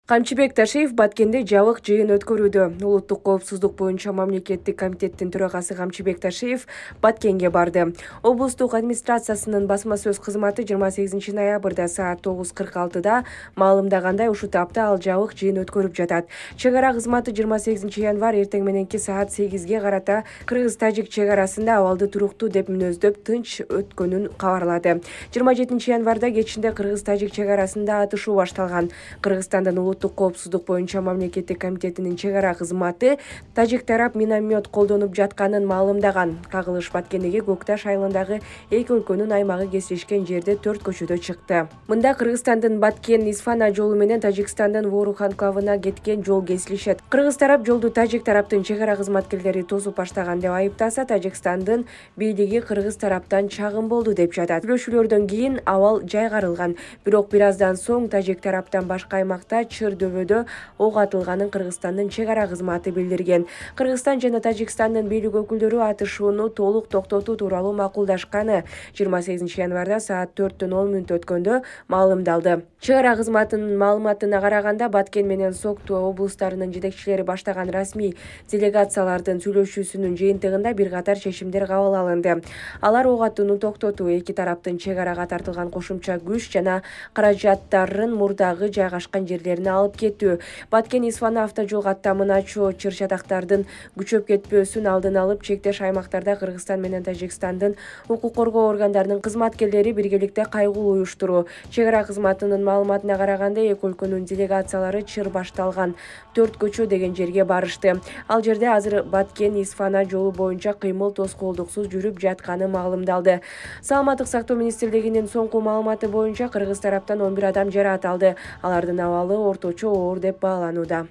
Камчыбек Ташиев Баткенде жабык жыйын өткөрүүдө. Улуттук коопсуздук боюнча мамлекеттик комитеттин төрагасы Камчыбек Ташиев Баткенге барды. Облустук администрациясынын басма сөз кызматы 28 ноябрда саат 9:46 маалымдагандай ушул тапта ал жабык жыйын өткөрүп жатат. Чек ара кызматы 28 январь эртең мененки саат 8-ге карата Кыргыз-Тажик чек арасында абалды туруктуу деп мүнөздөп тынч өткөнүн кабарлады. 27 январда кечинде Кыргыз-Тажик чек арасында атышуу башталган. Кыргызстандын улуттук коопсуздук боюнча мамлекеттик комитетинин чек ара кызматы тажик тарап миномет колдонуп жатканын маалымдаган. Кагылыш Баткендеги Көкташ айылындагы эки өлкөнүн аймагы кесилишкен жерде 4 көчөдө чыкты. Мында Кыргызстандын Баткен-Исфана жолу менен Тажикстандын Ворух анклавына кеткен жол кесилишет. Кыргыз тарап жолду тажик тараптын чек ара кызматкерлери тосуп баштаган деп айыптаса, Тажикстандын бийлиги Кыргыз тараптан чагым болду деп жатат. Сүйлөшүүлөрдөн кийин абал жайгарылган. Бирок бир аздан соң тажик тараптан башка аймакта Чыр-дөбөдө ок атылганын Кыргызстандын чек ара кызматы билдирген. Кыргызстан жана Тажикстандын бийлик өкүлдөрү атышууну толук токтотуу тууралуу макулдашканы 28 январда саат 4:10 өткөндө маалымдалды. Чек ара кызматынын маалыматына караганда, Баткен менен Сокту облустарынын жетекчилери баштаган расмий делегациялардын сүйлөшүүсүнүн жыйынтыгында бир катар чечимдер кабыл алынды. Алар ок атууну токтотуу, эки тараптын чек арага тартылган кошумча күч жана каражаттарын мурдагы жайгашкан жерлерине алып кетүү, Баткен-Исфана автожол каттамын ачуу, чыр-чатактардын күчөп кетпөөсүн алдын алып, чектеш аймактарда Кыргызстан менен Тажикстандын укук коргоо органдарынын кызматкерлери биргеликте кайгылуу уюштуруу. Чек ара кызматынын маалыматына караганда, эки өлкөнүн делегациялары Чыр башталган 4 көчө деген жерге барышты. Ал жерде азыр Баткен-Исфана жолу боюнча кыймыл тоскоолдуксуз жүрүп жатканы маалымдалды. Саламаттык сактоо министрлигинин соңку маалыматы боюнча Кыргыз тараптан 11 адам жаракат алды. Алардын абалы орточо оор деп бааланууда.